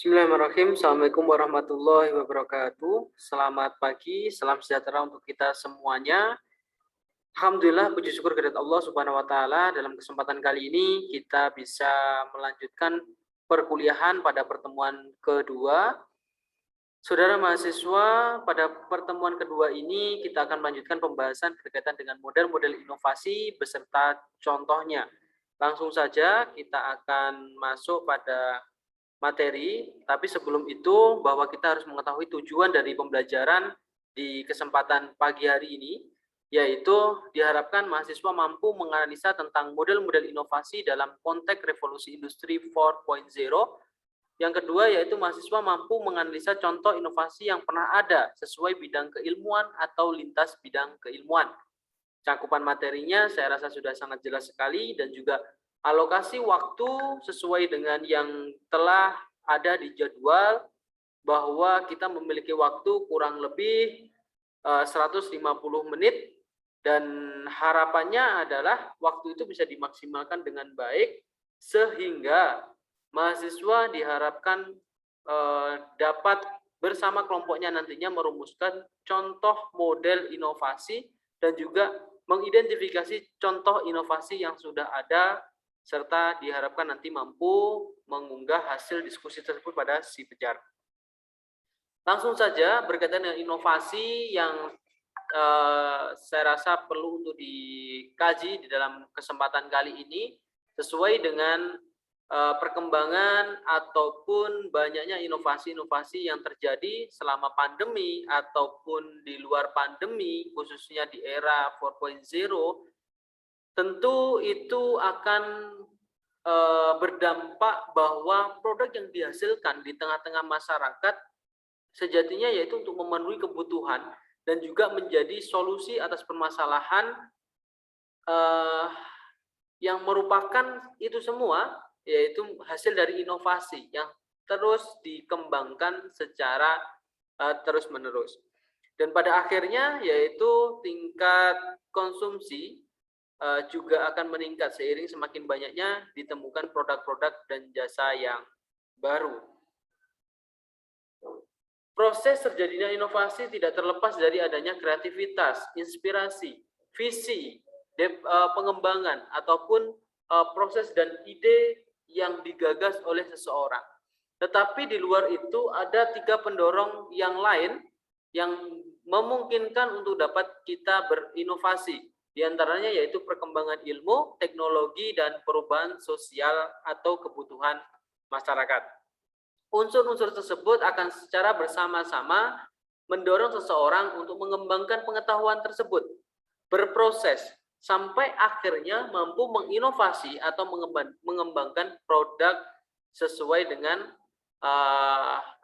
Bismillahirrahmanirrahim. Assalamualaikum warahmatullahi wabarakatuh. Selamat pagi, salam sejahtera untuk kita semuanya. Alhamdulillah, puji syukur kehadirat Allah Subhanahu wa taala. Dalam kesempatan kali ini kita bisa melanjutkan perkuliahan pada pertemuan kedua. Saudara mahasiswa, pada pertemuan kedua ini kita akan melanjutkan pembahasan berkaitan dengan model-model inovasi beserta contohnya. Langsung saja kita akan masuk pada materi, tapi sebelum itu bahwa kita harus mengetahui tujuan dari pembelajaran di kesempatan pagi hari ini, yaitu diharapkan mahasiswa mampu menganalisa tentang model-model inovasi dalam konteks revolusi industri 4.0. Yang kedua yaitu mahasiswa mampu menganalisa contoh inovasi yang pernah ada sesuai bidang keilmuan atau lintas bidang keilmuan. Cakupan materinya saya rasa sudah sangat jelas sekali, dan juga alokasi waktu sesuai dengan yang telah ada di jadwal, bahwa kita memiliki waktu kurang lebih 150 menit, dan harapannya adalah waktu itu bisa dimaksimalkan dengan baik sehingga mahasiswa diharapkan dapat bersama kelompoknya nantinya merumuskan contoh model inovasi dan juga mengidentifikasi contoh inovasi yang sudah ada, serta diharapkan nanti mampu mengunggah hasil diskusi tersebut pada si pejar. Langsung saja berkaitan dengan inovasi yang saya rasa perlu untuk dikaji di dalam kesempatan kali ini, sesuai dengan perkembangan ataupun banyaknya inovasi-inovasi yang terjadi selama pandemi ataupun di luar pandemi, khususnya di era 4.0. Tentu itu akan berdampak bahwa produk yang dihasilkan di tengah-tengah masyarakat sejatinya yaitu untuk memenuhi kebutuhan dan juga menjadi solusi atas permasalahan yang merupakan itu semua, yaitu hasil dari inovasi yang terus dikembangkan secara terus-menerus. Dan pada akhirnya yaitu tingkat konsumsi juga akan meningkat seiring semakin banyaknya ditemukan produk-produk dan jasa yang baru. Proses terjadinya inovasi tidak terlepas dari adanya kreativitas, inspirasi, visi, pengembangan, ataupun proses dan ide yang digagas oleh seseorang. Tetapi di luar itu ada 3 pendorong yang lain yang memungkinkan untuk dapat kita berinovasi. Di antaranya yaitu perkembangan ilmu, teknologi, dan perubahan sosial atau kebutuhan masyarakat. Unsur-unsur tersebut akan secara bersama-sama mendorong seseorang untuk mengembangkan pengetahuan tersebut, berproses, sampai akhirnya mampu menginovasi atau mengembangkan produk sesuai dengan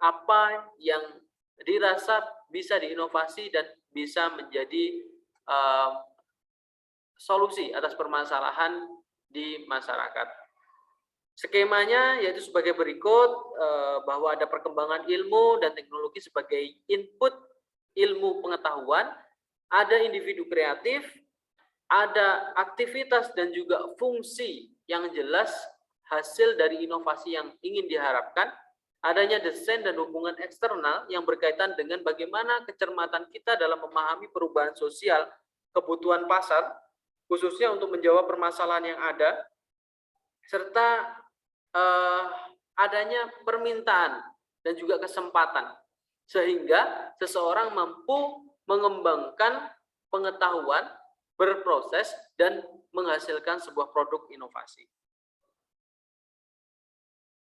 apa yang dirasa bisa diinovasi dan bisa menjadi solusi atas permasalahan di masyarakat. Skemanya yaitu sebagai berikut, bahwa ada perkembangan ilmu dan teknologi sebagai input ilmu pengetahuan, ada individu kreatif, ada aktivitas dan juga fungsi yang jelas hasil dari inovasi yang ingin diharapkan, adanya desain dan hubungan eksternal yang berkaitan dengan bagaimana kecermatan kita dalam memahami perubahan sosial, kebutuhan pasar, khususnya untuk menjawab permasalahan yang ada, serta adanya permintaan dan juga kesempatan, sehingga seseorang mampu mengembangkan pengetahuan, berproses, dan menghasilkan sebuah produk inovasi.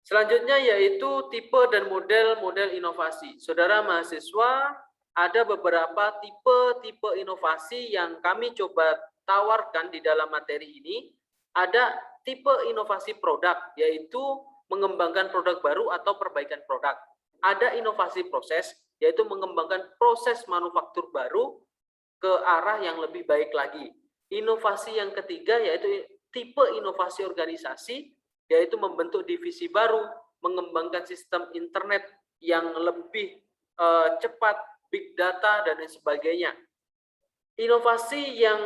Selanjutnya yaitu tipe dan model-model inovasi. Saudara mahasiswa, ada beberapa tipe-tipe inovasi yang kami coba tawarkan di dalam materi ini. Ada tipe inovasi produk, yaitu mengembangkan produk baru atau perbaikan produk. Ada inovasi proses, yaitu mengembangkan proses manufaktur baru ke arah yang lebih baik lagi. Inovasi yang ketiga yaitu tipe inovasi organisasi, yaitu membentuk divisi baru, mengembangkan sistem internet yang lebih cepat, big data, dan lain sebagainya. Inovasi yang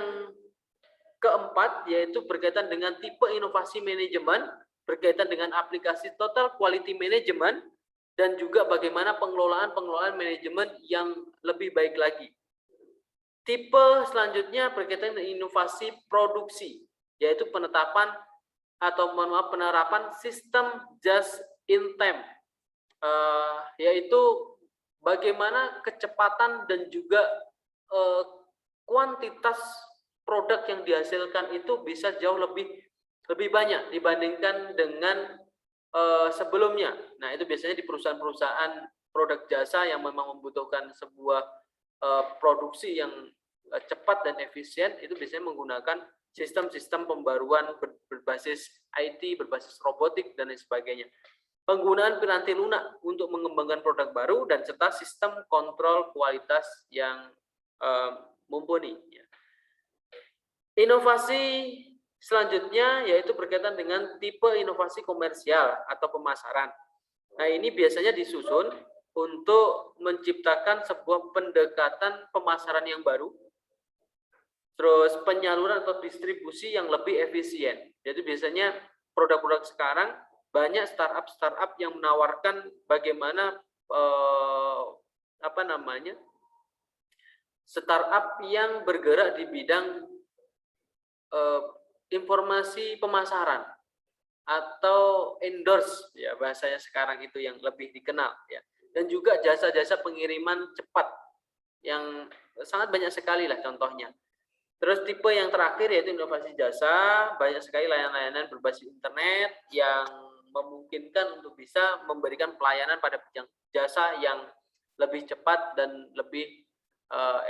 keempat yaitu berkaitan dengan tipe inovasi manajemen, berkaitan dengan aplikasi total quality management, dan juga bagaimana pengelolaan manajemen yang lebih baik lagi. Tipe selanjutnya berkaitan dengan inovasi produksi, yaitu penerapan sistem just in time, yaitu bagaimana kecepatan dan juga kuantitas produk yang dihasilkan itu bisa jauh lebih banyak dibandingkan dengan sebelumnya. Nah, itu biasanya di perusahaan-perusahaan produk jasa yang memang membutuhkan sebuah produksi yang cepat dan efisien, itu biasanya menggunakan sistem-sistem pembaruan berbasis IT, berbasis robotik, dan lain sebagainya. Penggunaan piranti lunak untuk mengembangkan produk baru dan serta sistem kontrol kualitas yang mumpuni. Inovasi selanjutnya yaitu berkaitan dengan tipe inovasi komersial atau pemasaran. Nah, ini biasanya disusun untuk menciptakan sebuah pendekatan pemasaran yang baru, terus penyaluran atau distribusi yang lebih efisien. Jadi biasanya produk-produk sekarang banyak startup yang menawarkan bagaimana startup yang bergerak di bidang informasi pemasaran atau endorse, ya bahasanya sekarang itu yang lebih dikenal, ya. Dan juga jasa-jasa pengiriman cepat yang sangat banyak sekali lah contohnya. Terus tipe yang terakhir yaitu inovasi jasa, banyak sekali layanan-layanan berbasis internet yang memungkinkan untuk bisa memberikan pelayanan pada jasa yang lebih cepat dan lebih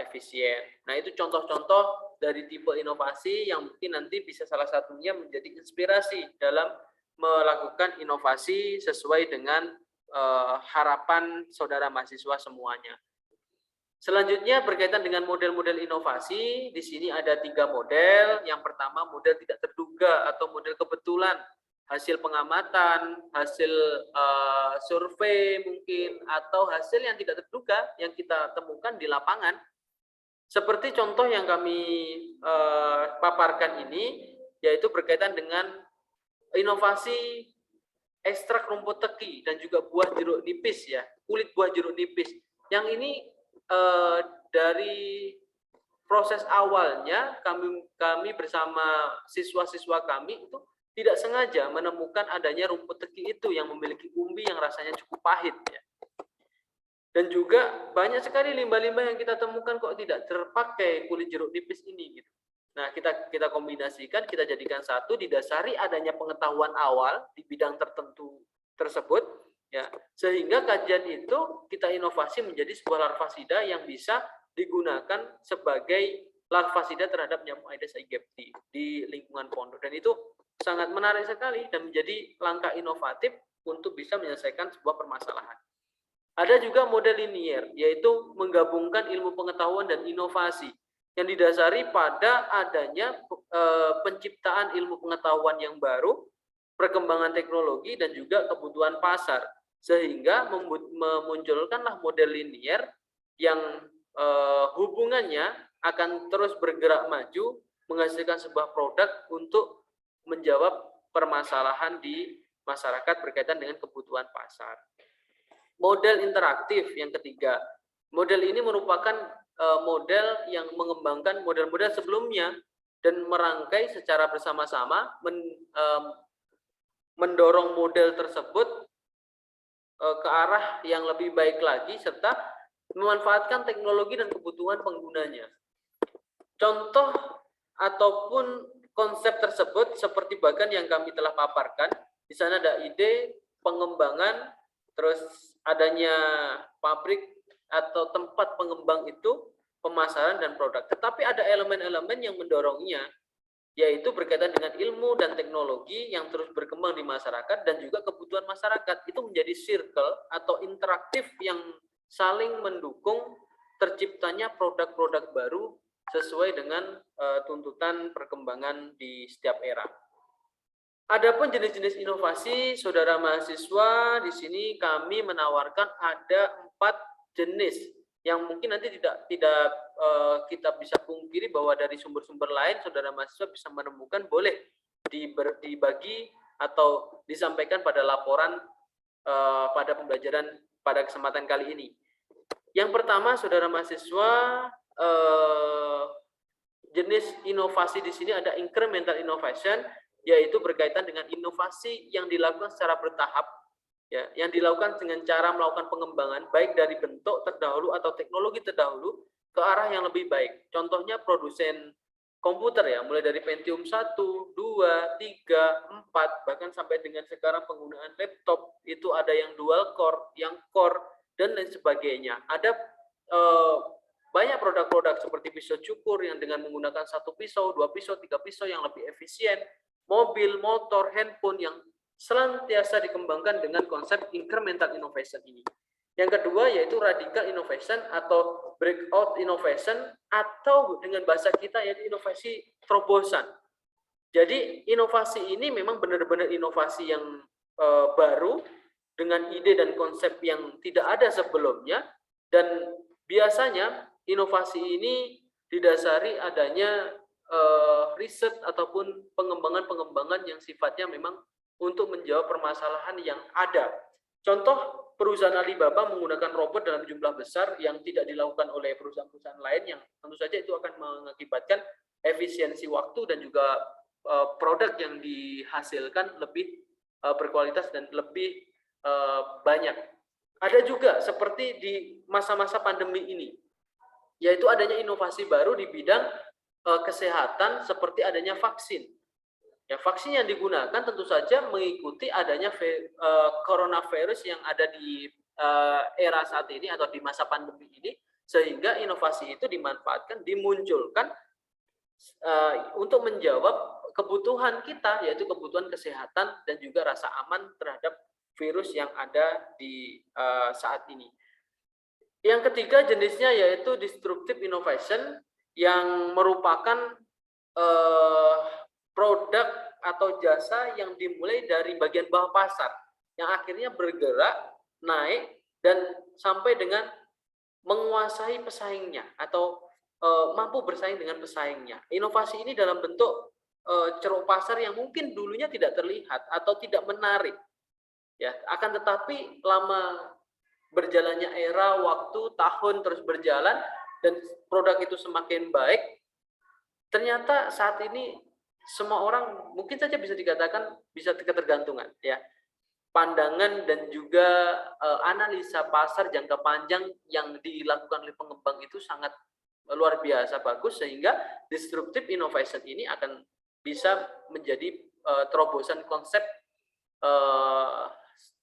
efisien. Nah, itu contoh-contoh dari tipe inovasi yang mungkin nanti bisa salah satunya menjadi inspirasi dalam melakukan inovasi sesuai dengan harapan saudara mahasiswa semuanya. Selanjutnya berkaitan dengan model-model inovasi, di sini ada 3 model. Yang pertama model tidak terduga atau model kebetulan, hasil pengamatan, hasil survei mungkin, atau hasil yang tidak terduga yang kita temukan di lapangan. Seperti contoh yang kami paparkan ini, yaitu berkaitan dengan inovasi ekstrak rumput teki dan juga buah jeruk nipis, ya, kulit buah jeruk nipis. Yang ini dari proses awalnya kami bersama siswa-siswa kami itu tidak sengaja menemukan adanya rumput teki itu yang memiliki umbi yang rasanya cukup pahit, ya. Dan juga banyak sekali limbah-limbah yang kita temukan kok tidak terpakai kulit jeruk nipis ini, gitu. Nah, kita kombinasikan, kita jadikan satu, didasari adanya pengetahuan awal di bidang tertentu tersebut, ya, sehingga kajian itu kita inovasi menjadi sebuah larvasida yang bisa digunakan sebagai larvasida terhadap nyamuk Aedes aegypti di lingkungan pondok, dan itu sangat menarik sekali dan menjadi langkah inovatif untuk bisa menyelesaikan sebuah permasalahan. Ada juga model linier, yaitu menggabungkan ilmu pengetahuan dan inovasi yang didasari pada adanya penciptaan ilmu pengetahuan yang baru, perkembangan teknologi, dan juga kebutuhan pasar, sehingga memunculkanlah model linier yang hubungannya akan terus bergerak maju menghasilkan sebuah produk untuk menjawab permasalahan di masyarakat berkaitan dengan kebutuhan pasar. Model interaktif yang ketiga. Model ini merupakan model yang mengembangkan model-model sebelumnya dan merangkai secara bersama-sama, mendorong model tersebut ke arah yang lebih baik lagi serta memanfaatkan teknologi dan kebutuhan penggunanya. Contoh ataupun konsep tersebut seperti bagan yang kami telah paparkan. Di sana ada ide pengembangan, terus adanya pabrik atau tempat pengembang itu, pemasaran dan produk. Tetapi ada elemen-elemen yang mendorongnya, yaitu berkaitan dengan ilmu dan teknologi yang terus berkembang di masyarakat dan juga kebutuhan masyarakat. Itu menjadi circle atau interaktif yang saling mendukung terciptanya produk-produk baru sesuai dengan tuntutan perkembangan di setiap era. Adapun jenis-jenis inovasi, saudara mahasiswa, di sini kami menawarkan ada 4 jenis yang mungkin nanti tidak kita bisa pungkiri bahwa dari sumber-sumber lain saudara mahasiswa bisa menemukan, boleh dibagi atau disampaikan pada laporan pada pembelajaran pada kesempatan kali ini. Yang pertama, saudara mahasiswa, jenis inovasi di sini ada incremental innovation, yaitu berkaitan dengan inovasi yang dilakukan secara bertahap, ya, yang dilakukan dengan cara melakukan pengembangan baik dari bentuk terdahulu atau teknologi terdahulu ke arah yang lebih baik. Contohnya produsen komputer, ya, mulai dari Pentium 1, 2, 3, 4, bahkan sampai dengan sekarang penggunaan laptop itu ada yang dual core, yang core, dan lain sebagainya. Ada banyak produk-produk seperti pisau cukur yang dengan menggunakan 1 pisau, 2 pisau, 3 pisau yang lebih efisien, mobil, motor, handphone yang senantiasa dikembangkan dengan konsep incremental innovation ini. Yang kedua yaitu radical innovation atau breakout innovation, atau dengan bahasa kita yaitu inovasi terobosan. Jadi inovasi ini memang benar-benar inovasi yang baru dengan ide dan konsep yang tidak ada sebelumnya, dan biasanya inovasi ini didasari adanya riset ataupun pengembangan-pengembangan yang sifatnya memang untuk menjawab permasalahan yang ada. Contoh, perusahaan Alibaba menggunakan robot dalam jumlah besar yang tidak dilakukan oleh perusahaan-perusahaan lain, yang tentu saja itu akan mengakibatkan efisiensi waktu dan juga produk yang dihasilkan lebih berkualitas dan lebih banyak. Ada juga seperti di masa-masa pandemi ini, yaitu adanya inovasi baru di bidang kesehatan seperti adanya vaksin. Ya, vaksin yang digunakan tentu saja mengikuti adanya coronavirus yang ada di era saat ini atau di masa pandemi ini, sehingga inovasi itu dimanfaatkan, dimunculkan untuk menjawab kebutuhan kita, yaitu kebutuhan kesehatan dan juga rasa aman terhadap virus yang ada di saat ini. Yang ketiga jenisnya yaitu disruptive innovation, yang merupakan produk atau jasa yang dimulai dari bagian bawah pasar, yang akhirnya bergerak naik dan sampai dengan menguasai pesaingnya atau mampu bersaing dengan pesaingnya. Inovasi ini dalam bentuk ceruk pasar yang mungkin dulunya tidak terlihat atau tidak menarik, ya, akan tetapi lama berjalannya era, waktu, tahun terus berjalan dan produk itu semakin baik, ternyata saat ini semua orang mungkin saja bisa dikatakan bisa ketergantungan, ya, pandangan dan juga analisa pasar jangka panjang yang dilakukan oleh pengembang itu sangat luar biasa bagus, sehingga disruptive innovation ini akan bisa menjadi terobosan konsep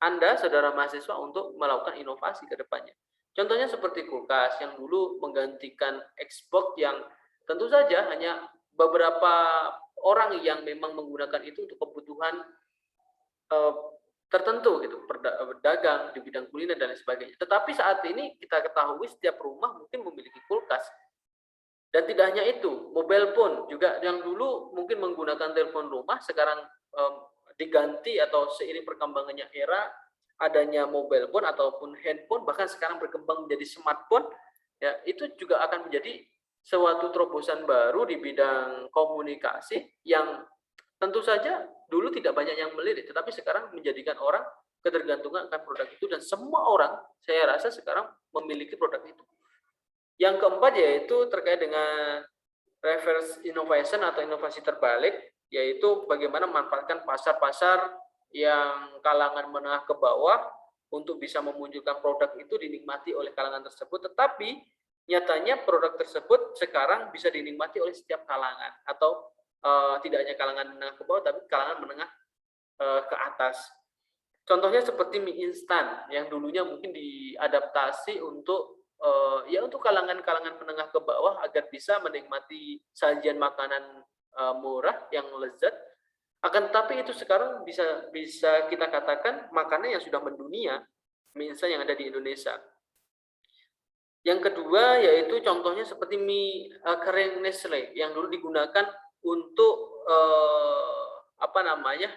Anda, saudara mahasiswa, untuk melakukan inovasi ke depannya. Contohnya seperti kulkas yang dulu menggantikan Xbox, yang tentu saja hanya beberapa orang yang memang menggunakan itu untuk kebutuhan tertentu gitu, berdagang di bidang kuliner dan lain sebagainya. Tetapi saat ini kita ketahui setiap rumah mungkin memiliki kulkas. Dan tidak hanya itu, mobile phone juga yang dulu mungkin menggunakan telepon rumah, sekarang diganti atau seiring perkembangannya era, adanya mobile phone ataupun handphone, bahkan sekarang berkembang menjadi smartphone, ya, itu juga akan menjadi suatu terobosan baru di bidang komunikasi yang tentu saja dulu tidak banyak yang melirik, tetapi sekarang menjadikan orang ketergantungan akan produk itu, dan semua orang saya rasa sekarang memiliki produk itu. Yang keempat yaitu terkait dengan reverse innovation atau inovasi terbalik, yaitu bagaimana memanfaatkan pasar-pasar yang kalangan menengah ke bawah untuk bisa memunculkan produk itu dinikmati oleh kalangan tersebut, tetapi nyatanya produk tersebut sekarang bisa dinikmati oleh setiap kalangan, atau tidak hanya kalangan menengah ke bawah, tapi kalangan menengah ke atas. Contohnya seperti mie instan yang dulunya mungkin diadaptasi untuk ya untuk kalangan-kalangan menengah ke bawah agar bisa menikmati sajian makanan murah yang lezat. Akan tetapi itu sekarang bisa kita katakan makanan yang sudah mendunia, mie instan yang ada di Indonesia. Yang kedua yaitu contohnya seperti mie kering Nestle yang dulu digunakan untuk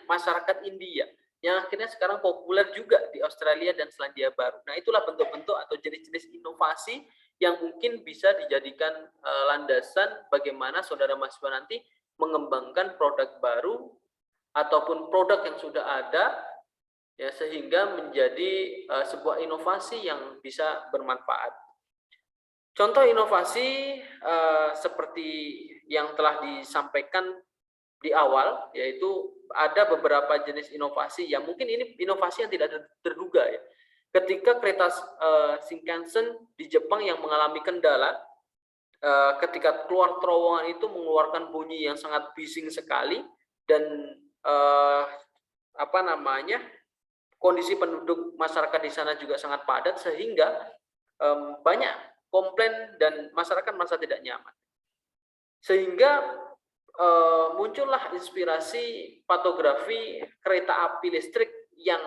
masyarakat India, yang akhirnya sekarang populer juga di Australia dan Selandia Baru. Nah, itulah bentuk-bentuk atau jenis-jenis inovasi yang mungkin bisa dijadikan landasan bagaimana saudara mahasiswa nanti mengembangkan produk baru ataupun produk yang sudah ada ya, sehingga menjadi sebuah inovasi yang bisa bermanfaat. Contoh inovasi seperti yang telah disampaikan di awal, yaitu ada beberapa jenis inovasi yang mungkin ini inovasi yang tidak terduga ya. Ketika kereta Shinkansen di Jepang yang mengalami kendala, ketika keluar terowongan itu mengeluarkan bunyi yang sangat bising sekali dan apa namanya, kondisi penduduk masyarakat di sana juga sangat padat sehingga banyak komplain dan masyarakat merasa tidak nyaman. Sehingga muncullah inspirasi patografi kereta api listrik yang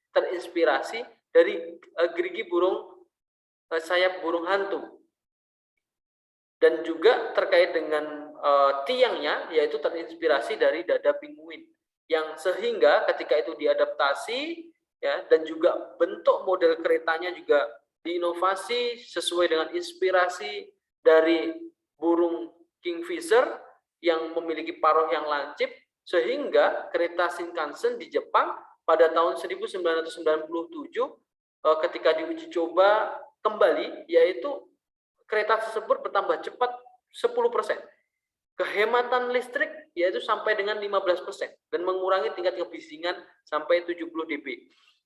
terinspirasi dari gerigi burung sayap burung hantu. Dan juga terkait dengan tiangnya, yaitu terinspirasi dari dada penguin. Yang sehingga ketika itu diadaptasi, ya, dan juga bentuk model keretanya juga diinovasi sesuai dengan inspirasi dari burung kingfisher yang memiliki paruh yang lancip, sehingga kereta Shinkansen di Jepang pada tahun 1997 ketika diuji coba kembali, yaitu kereta tersebut bertambah cepat 10%. Kehematan listrik yaitu sampai dengan 15% dan mengurangi tingkat kebisingan sampai 70 dB.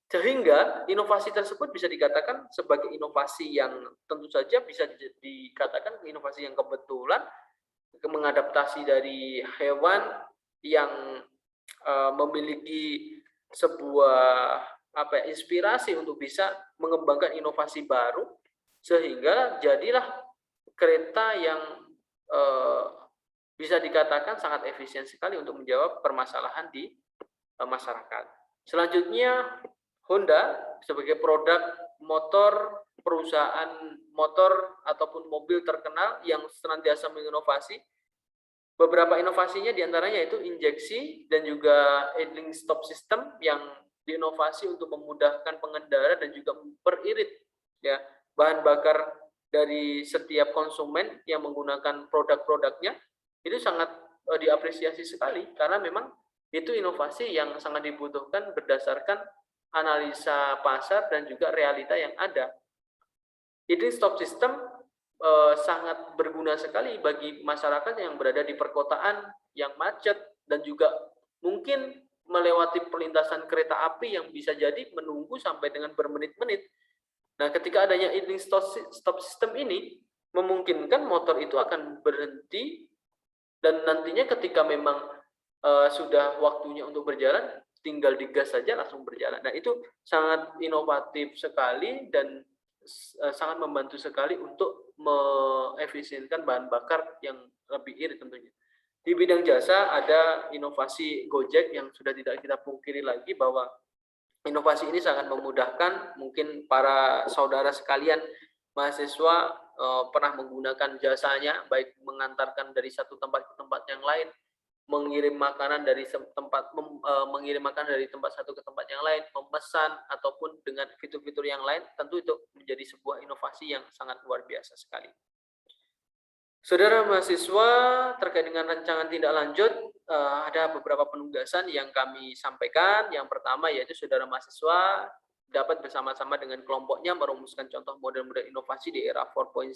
Sehingga inovasi tersebut bisa dikatakan sebagai inovasi yang tentu saja bisa dikatakan inovasi yang kebetulan, mengadaptasi dari hewan yang memiliki sebuah inspirasi untuk bisa mengembangkan inovasi baru, sehingga jadilah kereta yang bisa dikatakan sangat efisien sekali untuk menjawab permasalahan di masyarakat. Selanjutnya, Honda sebagai produk motor, perusahaan motor ataupun mobil terkenal yang senantiasa menginovasi. Beberapa inovasinya diantaranya itu injeksi dan juga idling stop system yang diinovasi untuk memudahkan pengendara dan juga memperirit ya bahan bakar dari setiap konsumen yang menggunakan produk-produknya. Itu sangat diapresiasi sekali karena memang itu inovasi yang sangat dibutuhkan berdasarkan analisa pasar dan juga realita yang ada. Idling stop system sangat berguna sekali bagi masyarakat yang berada di perkotaan yang macet dan juga mungkin melewati perlintasan kereta api yang bisa jadi menunggu sampai dengan bermenit-menit. Nah, ketika adanya idling stop system ini memungkinkan motor itu akan berhenti dan nantinya ketika memang sudah waktunya untuk berjalan, tinggal digas saja langsung berjalan. Nah, itu sangat inovatif sekali dan sangat membantu sekali untuk mengefisienkan bahan bakar yang lebih irit tentunya. Di bidang jasa ada inovasi Gojek yang sudah tidak kita pungkiri lagi bahwa inovasi ini sangat memudahkan mungkin para saudara sekalian mahasiswa pernah menggunakan jasanya baik mengantarkan dari satu tempat ke tempat yang lain, mengirim makanan dari tempat satu ke tempat yang lain, memesan ataupun dengan fitur-fitur yang lain, tentu itu menjadi sebuah inovasi yang sangat luar biasa sekali. Saudara mahasiswa, terkait dengan rancangan tindak lanjut ada beberapa penugasan yang kami sampaikan. Yang pertama yaitu saudara mahasiswa dapat bersama-sama dengan kelompoknya merumuskan contoh model-model inovasi di era 4.0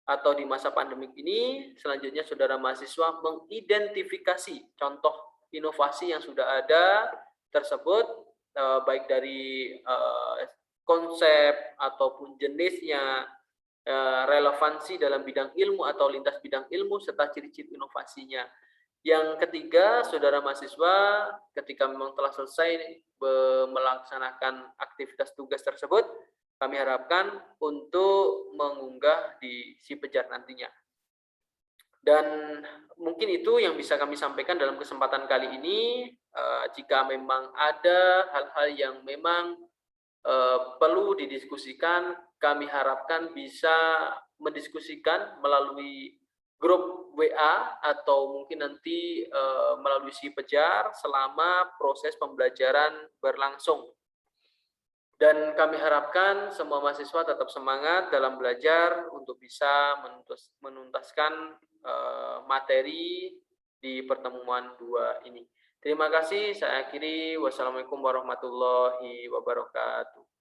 atau di masa pandemik ini. Selanjutnya saudara mahasiswa mengidentifikasi contoh inovasi yang sudah ada tersebut, baik dari konsep ataupun jenisnya, relevansi dalam bidang ilmu atau lintas bidang ilmu, serta ciri-ciri inovasinya. Yang ketiga, saudara mahasiswa ketika memang telah selesai melaksanakan aktivitas tugas tersebut, kami harapkan untuk mengunggah di si Pejar nantinya. Dan mungkin itu yang bisa kami sampaikan dalam kesempatan kali ini. Jika memang ada hal-hal yang memang perlu didiskusikan, kami harapkan bisa mendiskusikan melalui grup WA atau mungkin nanti melalui si Pejar selama proses pembelajaran berlangsung. Dan kami harapkan semua mahasiswa tetap semangat dalam belajar untuk bisa menuntaskan materi di pertemuan 2 ini. Terima kasih, saya akhiri. Wassalamualaikum warahmatullahi wabarakatuh.